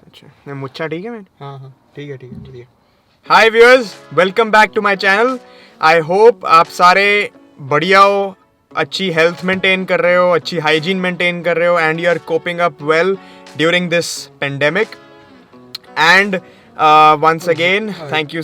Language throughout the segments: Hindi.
अच्छा नहीं मुच्छा ठीक है मैं हाँ ठीक है बढ़िया। Hi viewers, welcome back to my channel. I hope आप सारे बढ़िया हो, अच्छी हेल्थ मेंटेन कर रहे हो, अच्छी हाइजीन मेंटेन कर रहे हो and you are coping up well during this pandemic. And once again thank you.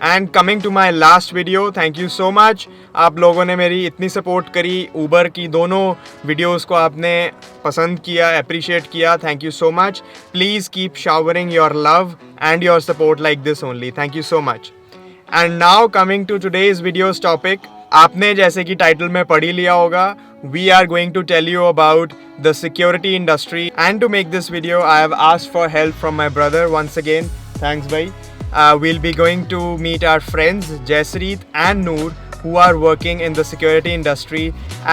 And coming to my last video, thank you so much. आप लोगों ने मेरी इतनी सपोर्ट करी, ऊबर की दोनों वीडियोस को आपने पसंद किया, अप्रिशिएट किया, thank you so much. Please keep showering your love and your support like this only, thank you so much. And now coming to today's video's topic, आपने जैसे कि टाइटल में पढ़ ही लिया होगा, we are going to tell you about the security industry. And to make this video I have asked for help from my brother once again. Thanks bhai. We'll be going to meet our friends Jasreet and Noor, who are working in the security industry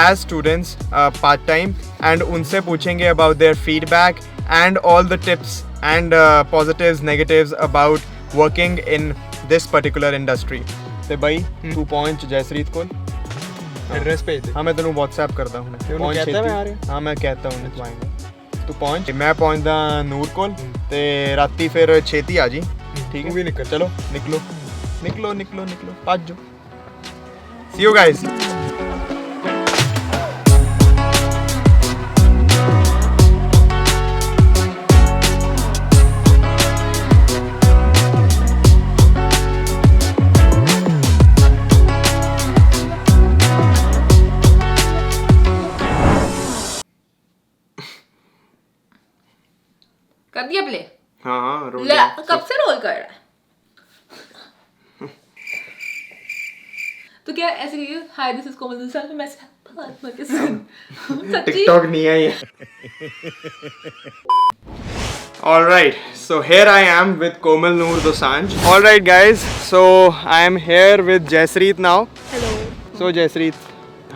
as students part time, and उनसे पूछेंगे about their feedback and all the tips and positives negatives about working in this particular industry. ते भाई तू पहुंच जयश्रीत को एड्रेस भेज दे। हाँ मैं तेन WhatsApp करता हूँ। ਉਹਨੂੰ कहता मैं आ रहा। हाँ मैं कहता हूँ तू आएंगे, तू पहुंच, मैं पहुंचदा नूर कोल ते राती फिर छेती आ जी। ठीक है भी निकल, चलो निकलो निकलो निकलो निकलो आज जो। सी यू गाइस। कर दिया प्ले? हाँ रोल ले, कब से रोल कर रहा है? तो क्या ऐसे कहिए हाय दिस इज कोमल दोसांझ, मैं बात मत कर सच्ची टिकटॉक नहीं है ये। Alright, so here I am with Komal Noor Dosanjh. Alright guys, so I am here with Jasreet now. Hello. So Jasreet,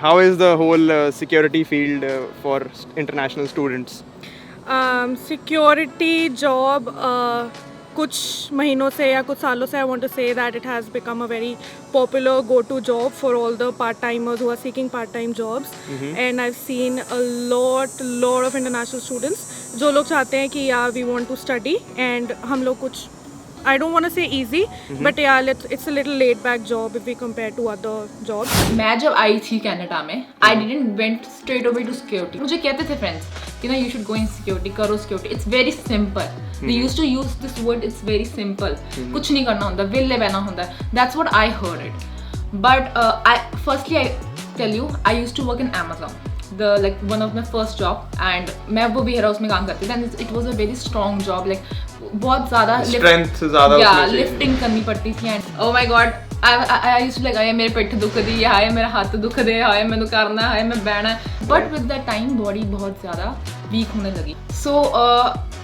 how is the whole security field for international students? Security job कुछ महीनों से या कुछ सालों से I want to say that it has become a very popular go-to job for all the part-timers who are seeking part-time jobs. And I've seen a lot of international students जो लोग चाहते हैं कि yeah we want to study and हम लोग कुछ I don't want to say easy, but yeah, it's a little laid back job if we compare to other jobs. मैं जब आई थी कनाडा में I didn't went straight away to security. मुझे कहते थे फ्रेंड्स कि ना you should go in security, करो security. It's very simple. They used to use this word, it's very simple. कुछ नहीं करना होता, विले बहना होता है. That's what I heard it. But firstly I tell you, I used to work in Amazon. Like one of my first job, and मैं वो वेयर हाउस में काम करती थी. And it was a very strong job, like बहुत ज़्यादा स्ट्रेंथ ज़्यादा लिफ्टिंग करनी पड़ती थी. And oh my god I used to like हाय मेरे पेट दुख दी, हाय मेरा हाथ दुख दे, हाय मैंने करना, हाय मैं बहना. But with the time body बहुत ज़्यादा वीक होने लगी. So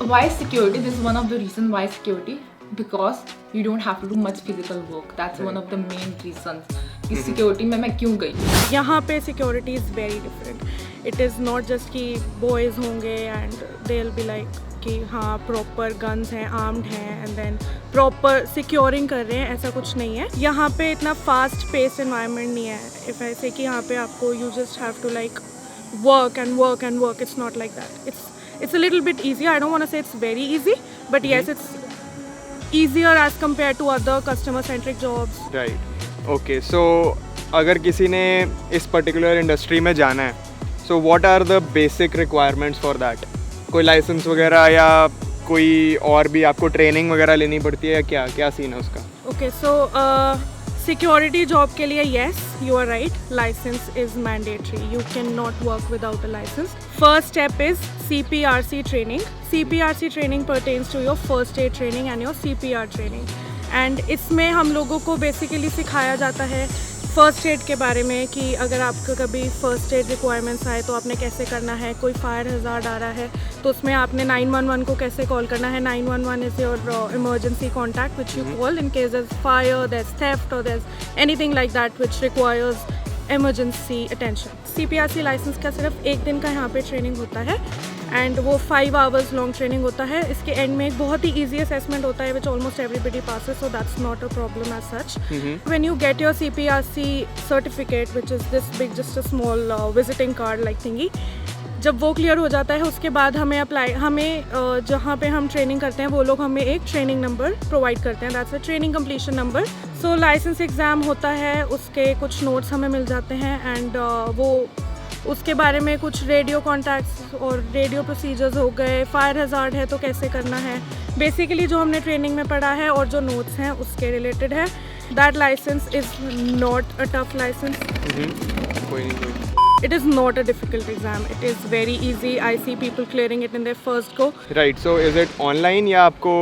why security, this is one of the reason why security, because you don't have to do much physical work. That's one of the main reasons कि सिक्योरिटी में मैं क्यों गई. यहाँ पे security is very different. It is not just कि बॉयज़ होंगे and they will be like कि हाँ प्रॉपर गन्स हैं, आर्म्ड हैं एंड देन प्रॉपर सिक्योरिंग कर रहे हैं, ऐसा कुछ नहीं है. यहाँ पे इतना फास्ट पेस एनवायरनमेंट नहीं है. इफ ऐसे कि यहाँ पे आपको you just have to like work and work and work. It's not like that. It's a little bit easy. I don't want to say it's very easy, but yes it's easier as compared to other customer centric jobs. Right. Okay. So अगर किसी ने इस particular industry में जाना है, so what are the basic requirements for that? कोई लाइसेंस वगैरह या कोई और भी आपको ट्रेनिंग वगैरह लेनी पड़ती है या क्या सीन है उसका? Okay, so सिक्योरिटी जॉब के लिए yes you are right, license is mandatory. You can not work without a license. First step is CPRC training. CPRC training pertains to your first aid training and your CPR training. And इसमें हम लोगों को बेसिकली सिखाया जाता है फर्स्ट एड के बारे में कि अगर आपका कभी फर्स्ट एड रिक्वायरमेंट्स आए तो आपने कैसे करना है. कोई फायर हज़ार्ड आ रहा है तो उसमें आपने 911 को कैसे कॉल करना है. 911 is your emergency contact which you call in case there's fire, there's theft or there's anything like that which requires emergency attention. CPRC license का सिर्फ एक दिन का यहाँ पे ट्रेनिंग होता है एंड वो 5 hours लॉन्ग ट्रेनिंग होता है. इसके एंड में एक बहुत ही ईजी असेसमेंट होता है विच almost everybody passes, so that's not a problem as such. When you get your CPRC certificate, which is this big, just a small visiting card like thingy, जब वो क्लियर हो जाता है उसके बाद हमें जहाँ पे हम ट्रेनिंग करते हैं वो लोग हमें एक ट्रेनिंग नंबर प्रोवाइड करते हैं, that's a training completion number. So license exam होता है, उसके कुछ नोट्स हमें मिल जाते हैं एंड वो उसके बारे में कुछ रेडियो कॉन्टैक्ट्स और रेडियो प्रोसीजर्स हो गए, फायर हैज़ार्ड है तो कैसे करना है, बेसिकली जो हमने ट्रेनिंग में पढ़ा है और जो नोट्स हैं उसके रिलेटेड है। That license is not a tough license, कोई नहीं। it is not a difficult exam, it is very easy. I see people clearing it in their first go. Right, so is it online या आपको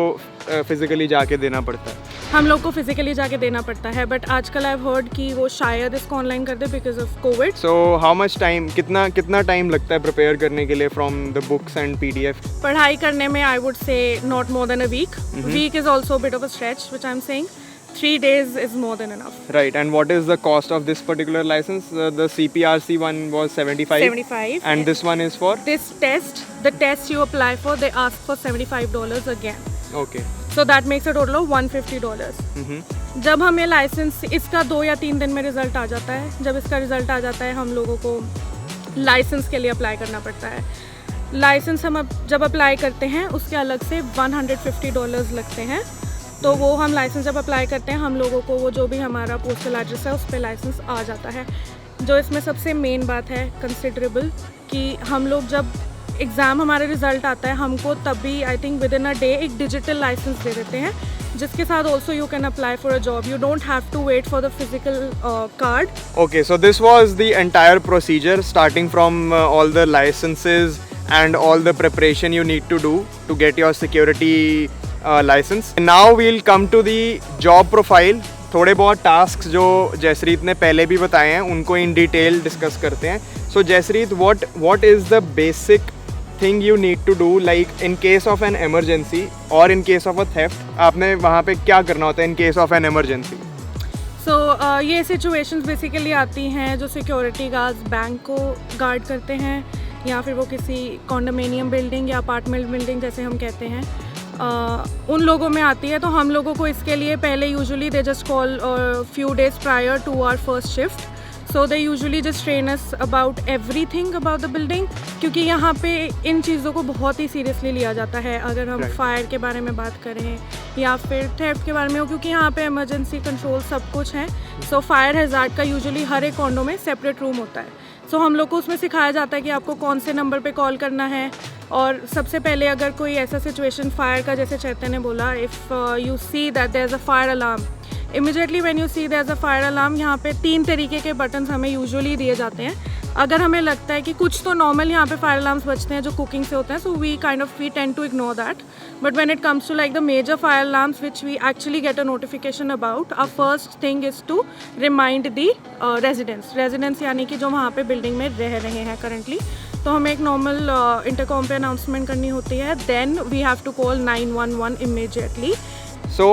फिजिकली जाके देना पड़ता है? हम लोग को फिजिकली जाके देना पड़ता है, बट आजकल आई हर्ड कि वो शायद इसको ऑनलाइन कर दे because of Covid. So how much time, कितना टाइम लगता है प्रिपेयर करने के लिए from the books and PDF? पढ़ाई करने में I would say not more than a week. Week is also bit of a stretch which I am saying 3 days is more than enough. Right, and what is the cost of this particular license? The CPRC one was 75? 75. And this one is for? This test, the test you apply for, they ask for $75 again. Okay. So that makes a total of $150. जब हमें लाइसेंस इसका 2 या 3 दिन में रिजल्ट आ जाता है, जब इसका रिजल्ट आ जाता है हम लोगों को लाइसेंस के लिए अप्लाई करना पड़ता है। लाइसेंस हम जब अप्लाई करते हैं उसके अलग से $150 लगते हैं। तो वो हम लाइसेंस जब अप्लाई करते हैं हम लोगों को वो जो भी हमारा पोस्टल एड्रेस है उस पर लाइसेंस आ जाता है। जो इसमें सबसे मेन बात है कंसिडरेबल कि हम लोग जब एग्ज़ाम हमारा रिज़ल्ट आता है हमको तभी I think within a day एक डिजिटल लाइसेंस दे देते हैं, जिसके साथ also you can apply for a job, you don't have to wait for the physical card. Okay, so this was the entire procedure starting from all the licenses and all the preparation you need to do to get your security license. Now we'll come to the job profile. थोड़े बहुत टास्क जो जयश्रीत ने पहले भी बताए हैं उनको इन डिटेल डिस्कस करते हैं। सो जयश्रीत, what is the basic thing you need to do, like in case of an emergency or in case of a theft? आपने वहाँ पे क्या करना होता है in case of an emergency? सो ये सिचुएशंस बेसिकली आती हैं जो सिक्योरिटी गार्ड्स बैंक को गार्ड करते हैं या फिर वो किसी कॉन्डोमिनियम बिल्डिंग या अपार्टमेंट बिल्डिंग जैसे हम कहते हैं उन लोगों में आती है। तो हम लोगों को इसके लिए पहले usually they just call few days prior to our first shift, so they usually just train us about everything about the building, क्योंकि यहाँ पे इन चीज़ों को बहुत ही सीरियसली लिया जाता है। अगर हम फायर के बारे में बात करें या फिर थेफ्ट के बारे में हो, क्योंकि यहाँ पे इमरजेंसी कंट्रोल सब कुछ है। सो फायर हैज़ार्ड का यूजुअली हर एक कॉन्डो में सेपरेट रूम होता है। सो हम लोग को उसमें सिखाया जाता है कि आपको कौन से नंबर पे कॉल करना है। और सबसे पहले अगर कोई ऐसा सिचुएशन फायर का, जैसे चैतन्य ने बोला, if you see that there is a fire alarm, immediately when you see there is a fire alarm, यहाँ पे 3 तरीके के बटन्स हमें यूजुअली दिए जाते हैं। अगर हमें लगता है कि कुछ तो नॉर्मल यहाँ पे फायर अलार्म्स बजते हैं जो कुकिंग से होते हैं, so we tend to ignore that, but when it comes to like the major fire alarms which we actually get a notification about, our first thing is to remind the residents यानी कि जो वहाँ पे बिल्डिंग में रह रहे हैं करंटली, तो हमें एक नॉर्मल इंटरकॉम पे अनाउंसमेंट करनी होती है। Then we have to call 911 immediately. So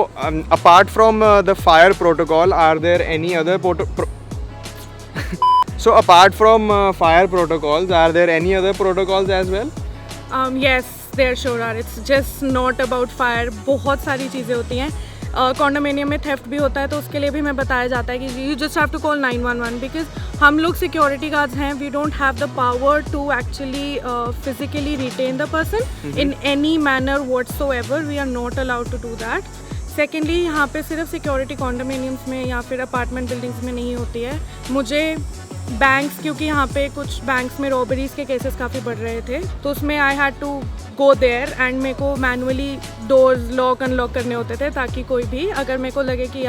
apart from the fire protocol, are there any other So apart from fire protocols, are there any other protocols as well? Yes, there sure are. It's just not about fire. बहुत सारी चीज़ें होती हैं। कॉन्डोमिनियम में थेफ्ट भी होता है तो उसके लिए भी हमें बताया जाता है कि you just have to call 911 because हम लोग सिक्योरिटी गार्ड्स हैं, we don't have the power to actually physically retain the person in any manner whatsoever, we are not allowed to do that. Secondly, यहाँ पे सिर्फ सिक्योरिटी कॉन्डोमिनियम्स में या फिर अपार्टमेंट बिल्डिंग्स में नहीं होती है। मुझे बैंक्स, क्योंकि यहाँ पे कुछ बैंक्स में रॉबरीज के केसेस काफ़ी बढ़ रहे थे, तो उसमें I had to go there and मेरे को मैनुअली डोर्स लॉक अनलॉक करने होते थे, ताकि कोई भी अगर मेरे को लगे कि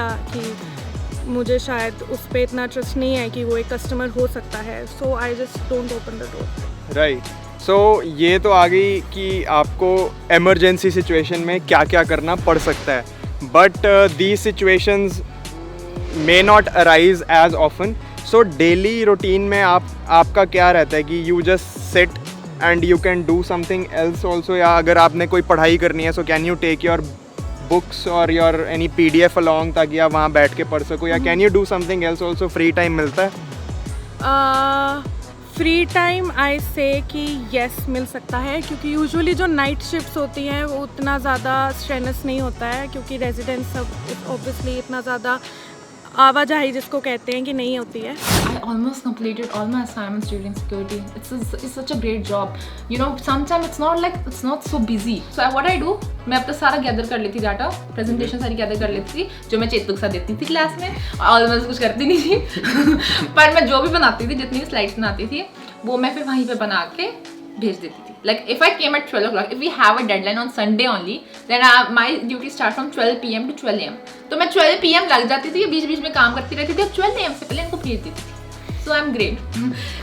मुझे शायद उस पर इतना ट्रस्ट नहीं है कि वो एक कस्टमर हो सकता है, so I just don't open the door. Right, so ये तो आ गई कि आपको एमरजेंसी सिचुएशन में क्या क्या करना पड़ सकता है, but these situations may not arise as often. So daily routine में आपका क्या रहता है कि you just sit and you can do something else also, या अगर आपने कोई पढ़ाई करनी है so can you take your books और योर एनी PDF अलॉन्ग ताकि आप वहाँ बैठ के पढ़ सको, या can you do something else also? Free time मिलता है? फ्री टाइम आई से कि येस मिल सकता है, क्योंकि यूजुअली जो नाइट शिफ्ट्स होती हैं वो उतना ज़्यादा स्ट्रेनस नहीं होता है, क्योंकि रेजिडेंट्स सब ऑब्वियसली इतना ज़्यादा आवाजाही जिसको कहते हैं कि नहीं होती है। I almost completed all my assignments during security. It's such a great job. You know, sometimes it's not so busy. So what I do, मैं अपना सारा गैदर कर लेती डाटा, प्रेजेंटेशन सारी गैदर कर लेती थी, जो मैं चेतु के साथ देती थी क्लास में, ऑलमोस्ट कुछ करती नहीं थी पर मैं जो भी बनाती थी, जितनी भी स्लाइड्स बनाती थी, वो मैं फिर वहीं पे बना के भेज देती थी. Like if I came at 12 o'clock, if we have a deadline on Sunday only, then my duty starts from 12 PM to 12 AM. तो मैं 12 PM लग जाती थी, बीच बीच में काम करती रहती थी, और 12 AM से पहले इनको भेज देती थी. So I'm great.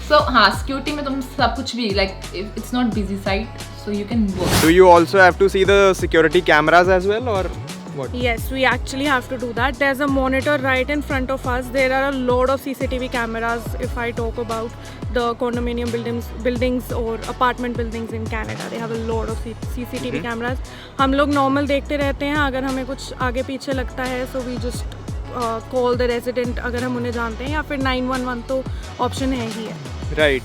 So हाँ, security में तुम सब कुछ भी, like it's not busy site, so you can work. Do you also have to see the security cameras as well, or what? Yes, we actually have to do that. There's a monitor right in front of us. There are a lot of CCTV cameras if I talk about the condominium buildings or apartment buildings in Canada. They have a lot of CCTV cameras. हम लोग normal देखते रहते हैं, अगर हमें कुछ आगे पीछे लगता है so we just call the resident अगर हम उन्हें जानते हैं, या फिर 911 तो option है ही है. Right.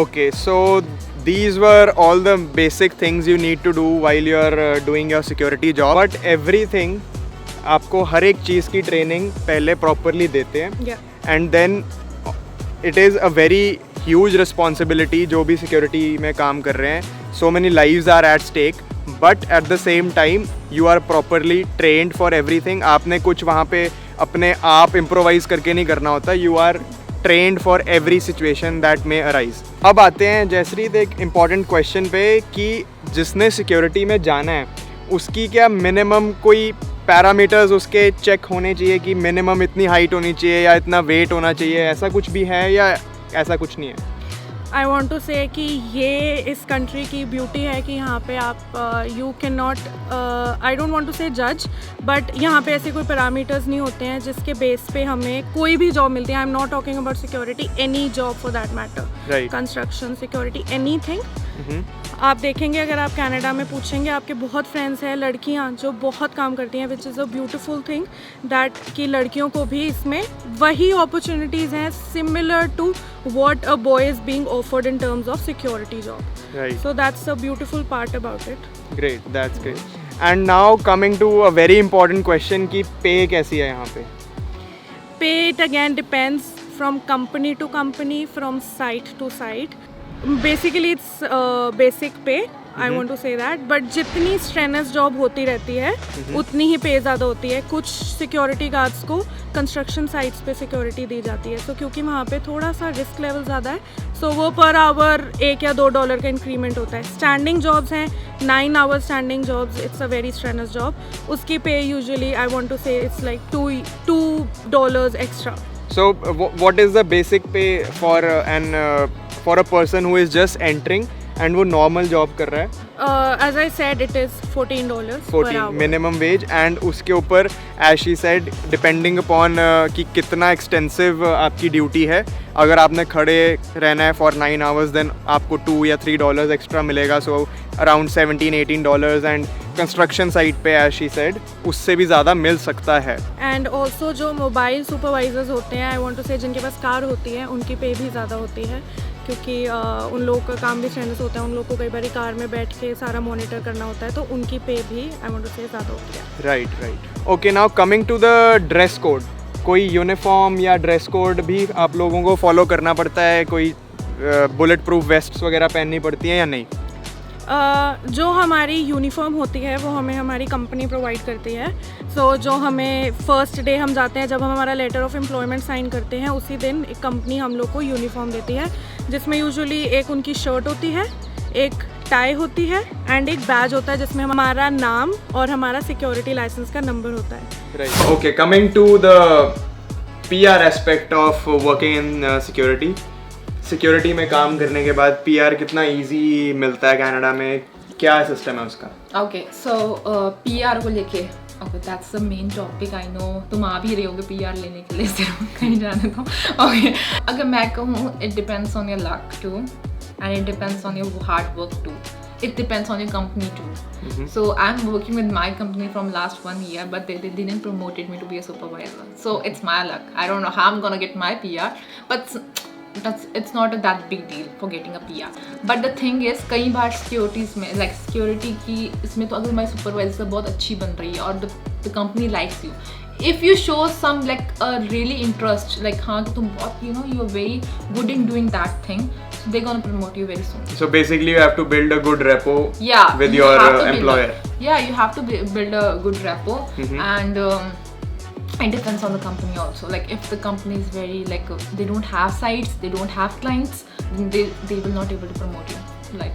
Okay, so these were all the basic things you need to do while you're doing your security job. But everything आपको हर एक चीज़ की ट्रेनिंग पहले प्रॉपरली देते हैं. Yeah. And then it is a very huge responsibility जो भी सिक्योरिटी में काम कर रहे हैं. So many lives are at stake, but at the same time you are properly trained for everything. आपने कुछ वहाँ पे अपने आप improvise करके नहीं करना होता. You are trained for every situation that may arise. अब आते हैं जयश्रीत एक important question पे कि जिसने सिक्योरिटी में जाना है उसकी क्या मिनिमम कोई पैरामीटर्स उसके चेक होने चाहिए कि मिनिमम इतनी हाइट होनी चाहिए या इतना वेट होना चाहिए, ऐसा कुछ भी है या ऐसा कुछ नहीं है? आई वॉन्ट टू से कि ये इस कंट्री की ब्यूटी है कि यहाँ पे आप you can not, I don't want to say जज, बट यहाँ पे ऐसे कोई पैरामीटर्स नहीं होते हैं जिसके बेस पे हमें कोई भी जॉब मिलती है. I am not talking about security, any job for that matter, construction, security, anything. आप देखेंगे अगर आप कनाडा में पूछेंगे, आपके बहुत फ्रेंड्स हैं लड़कियां जो बहुत काम करती हैं, which is a beautiful thing that कि लड़कियों को भी इसमें वही अपॉर्चुनिटीज़ हैं similar to what a boy is being offered in terms of security job. Right. So that's a beautiful part about it. Great, that's great. And now coming to a very important question कि पे कैसी है यहाँ पे? Pay it again depends from company to company, from site to site. Basically it's basic pay. I want to say that. But जितनी strenuous job होती रहती है उतनी ही पे ज़्यादा होती है. कुछ सिक्योरिटी गार्ड्स को कंस्ट्रक्शन साइट्स पे सिक्योरिटी दी जाती है, सो क्योंकि वहाँ पे थोड़ा सा रिस्क लेवल ज़्यादा है, सो वो पर आवर $1 या $2 का इंक्रीमेंट होता है. स्टैंडिंग जॉब्स हैं, 9 hours standing jobs, it's a very strenuous job. उसकी पे usually I want to say it's like $2 extra. So what is the basic pay for a person who is just entering and वो normal job कर रहा है? As I said, it is $14 per hour. minimum wage, and उसके ऊपर as she said depending upon कि कितना extensive आपकी ड्यूटी है. अगर आपने खड़े रहना है for 9 hours then आपको $2 या $3 एक्स्ट्रा मिलेगा, so around $17-18. and construction site पे as she said उससे भी ज़्यादा मिल सकता है. एंड ऑल्सो जो मोबाइल सुपरवाइजर्स होते हैं, आई वांट टू से जिनके पास कार होती है उनकी पे भी ज़्यादा होती है, क्योंकि उन लोगों का काम भी स्ट्रेनस होता है. उन लोगों को कई बार कार में बैठ के सारा मॉनिटर करना होता है, तो उनकी पे भी आई वांट टू से ज़्यादा होती है. Right. Okay, now coming to the dress code. कोई यूनिफॉर्म या ड्रेस कोड भी आप लोगों को फॉलो करना पड़ता है? कोई बुलेट प्रूफ वेस्ट्स वगैरह पहननी पड़ती हैं या नहीं? जो हमारी यूनिफॉर्म होती है वो हमें हमारी कंपनी प्रोवाइड करती है. सो जो हमें फर्स्ट डे हम जाते हैं, जब हम हमारा लेटर ऑफ एम्प्लॉयमेंट साइन करते हैं, उसी दिन एक कंपनी हम लोग को यूनिफॉर्म देती है, जिसमें यूजुअली एक उनकी शर्ट होती है, एक टाई होती है एंड एक बैज होता है जिसमें हमारा नाम और हमारा सिक्योरिटी लाइसेंस का नंबर होता है. Right. Okay, coming to the PR aspect of working in security. Security में काम करने के बाद PR कितना इजी मिलता है कनाडा में? क्या सिस्टम है उसका? ओके, सो PR को लेके, okay, that's the main topic. I know तुम आ भी रहे होगे PR लेने के लिए, सिर्फ कहीं जाने दो. ओके, अगर मैं कहूँ, it depends on your luck too, and it depends on your hard work too. It depends on your company too. So I'm working with my company from last 1 year, but they didn't promoted me to be a supervisor. So it's my luck. I don't know how I'm gonna get my PR, but it's not a that big deal for getting a PR. But the thing is, कई बार securities में like security की इसमें तो अगर हमारी supervisor बहुत अच्छी बन रही है और the company likes you, if you show some like a really interest, like हाँ कि तुम बहुत you're very good in doing that thing, so they're gonna promote you very soon. So basically, you have to build a good repo Yeah, with you your have to build employer. Yeah, you have to build a good repo, and it depends on the company also. Like if the company is very like they don't have sites, they don't have clients, then they will not able to promote you. Like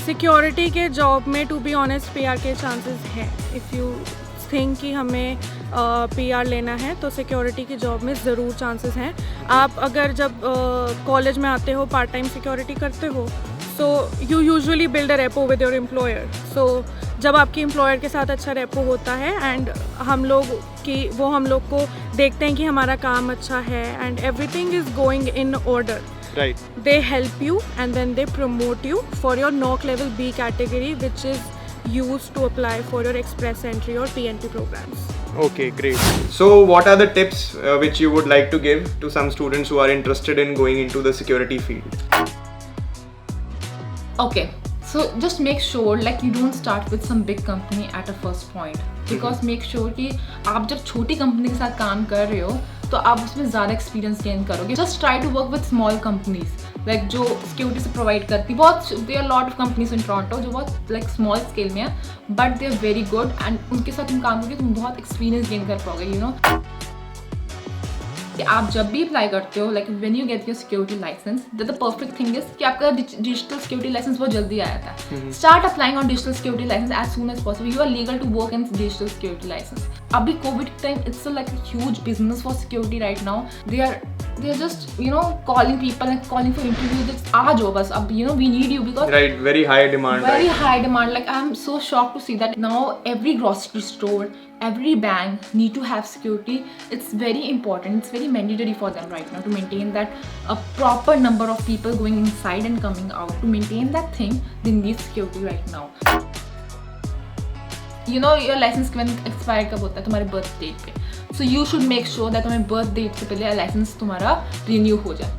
security के जॉब में टू बी ऑनेस्ट PR के चांसेस हैं. इफ़ यू थिंक कि हमें PR लेना है तो सिक्योरिटी की जॉब में ज़रूर चांसेस हैं. आप अगर जब कॉलेज में आते हो पार्ट टाइम सिक्योरिटी करते हो, so you usually build a repo with your employer. So जब आपके एम्प्लॉयर के साथ अच्छा रेपो होता है एंड हम लोग को देखते हैं कि हमारा काम अच्छा है and everything is going in order, Right. they help you and then they promote you for your NOC level B category, which is used to apply for your express entry or PNP programs. Okay, great. So, what are the tips which you would like to give to some students who are interested in going into the security field? okay, so just make sure like you don't start with some big company at a first point, because make sure कि आप जब छोटी कंपनी के साथ काम कर रहे हो तो आप उसमें ज़्यादा एक्सपीरियंस गेन करोगे. Just try to work with small companies like जो सिक्योरिटी से प्रोवाइड करती. बहुत there are lot of companies in Toronto जो बहुत लाइक स्मॉल स्केल में है, but they are very good and उनके साथ तुम काम करोगे तुम बहुत एक्सपीरियंस गेन कर पाओगे. आप जब भी अप्लाई करते हो like when you get your security license, the perfect thing is कि आपका डिजिटल सिक्योरिटी लाइसेंस बहुत जल्दी आ जाता है. Start applying on digital security licence as soon as possible. You are legal to work in digital security licence. अभी Covid time it's like a huge business for security right now. They are just calling people and calling for interviews. Just aa jao bas ab we need you, because Right, very high demand. very right? high demand. Like I'm so shocked to see that now every grocery store, every bank need to have security. It's very important, it's very mandatory for them right now to maintain that a proper number of people going inside and coming out. To maintain that thing, they need security right now. your license when expire कब होता है? तुम्हारे birth date पे. So you should make sure that तुम्हारे birth date से पहले license तुम्हारा renew हो जाए.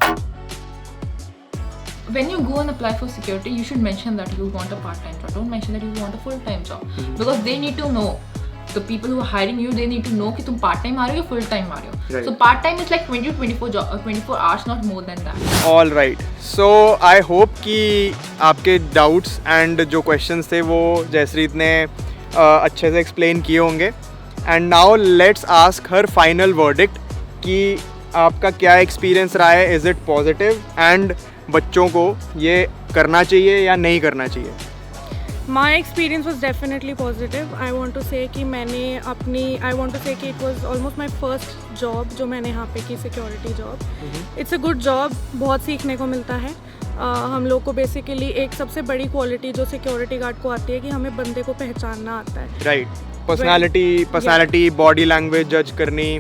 When you go and apply for security, you should mention that you want a part-time job. Don't mention that you want a full-time job, because they need to know. The people who are hiring you, they need to know कि तुम part-time आ रहे हो या full-time आ रहे हो. Right. So part-time is like 20 to 24 hours, not more than that. All right. So I hope कि आपके doubts and जो questions थे वो जयश्रीत ने अच्छे से एक्सप्लेन किए होंगे. And now let's ask her final verdict कि आपका क्या एक्सपीरियंस रहा है. इज़ इट पॉजिटिव एंड बच्चों को ये करना चाहिए या नहीं करना चाहिए? My experience was definitely positive. I want to say कि it was almost my first job जो मैंने यहाँ पे की, security job. It's a good job, बहुत सीखने को मिलता है. हम लोग को बेसिकली एक सबसे बड़ी क्वालिटी जो सिक्योरिटी गार्ड को आती है कि हमें बंदे को पहचानना आता है. राइट. पर्सनालिटी बॉडी लैंग्वेज जज करनी,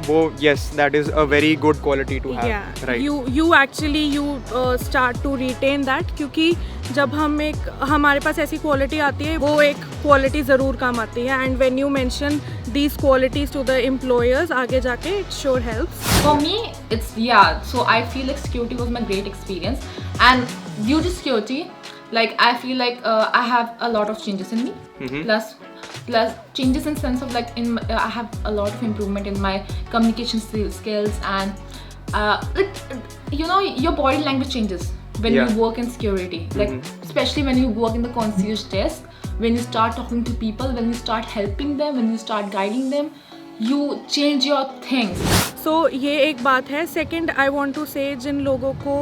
वो yes, that is a very good quality to have. Yeah, right. You actually start to retain that, क्योंकि जब हमारे पास ऐसी क्वालिटी आती है वो एक क्वालिटी ज़रूर काम आती है. And when you mention these qualities to the employers, आगे जाके it sure helps. For me, so I feel like security was my great experience, and due to security, like I feel like I have a lot of changes in me, plus changes in sense of like I have a lot of improvement in my communication skills, and like your body language changes when you work in security, like especially when you work in the concierge desk, when you start talking to people, when you start helping them, when you start guiding them, you change your things. So ये एक बात है. Second, I want to say जिन लोगों को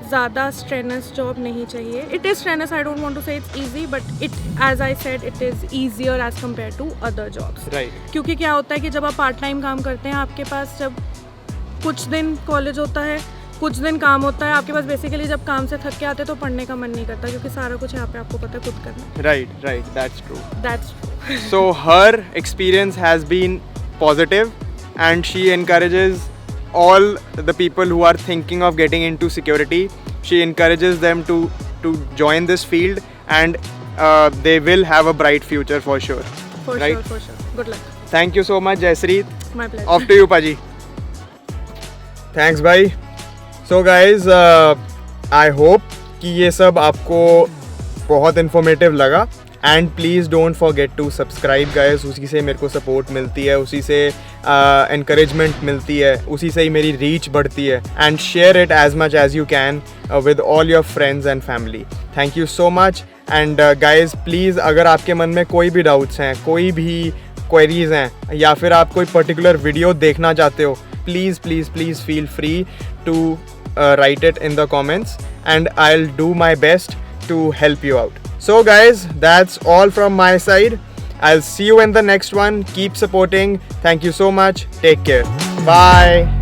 ज़्यादा स्ट्रेनस जॉब नहीं चाहिए, it is strenuous, I don't want to say it's easy, but it as I said it is easier as compare to other jobs. Right. क्योंकि क्या होता है कि जब आप पार्ट टाइम काम करते हैं, आपके पास जब कुछ दिन कॉलेज होता है, कुछ दिन काम होता है, आपके पास बेसिकली जब काम से थक के आते हैं तो पढ़ने का मन नहीं करता, क्योंकि सारा कुछ यहाँ पे आपको पता है खुद करना. Right, that's true. So her experience has been positive, and she encourages all the people who are thinking of getting into security. She encourages them to join this field, and they will have a bright future for sure. For right? sure. Good luck. Thank you so much, Jayasreet. My pleasure. Off to you, Paji. Thanks, bhai. So guys I hope कि ये सब आपको बहुत इन्फॉर्मेटिव लगा and please don't forget to subscribe guys. उसी से मेरे को सपोर्ट मिलती है, उसी से encouragement मिलती है, उसी से ही मेरी रीच बढ़ती है. And share it as much as you can with all your friends and family. Thank you so much. And guys please अगर आपके मन में कोई भी डाउट्स हैं, कोई भी क्वेरीज हैं या फिर आप कोई पर्टिकुलर वीडियो देखना चाहते हो, please please please feel free to write it in the comments and I'll do my best to help you out. So guys, that's all from my side. I'll see you in the next one. Keep supporting. Thank you so much. Take care. Bye.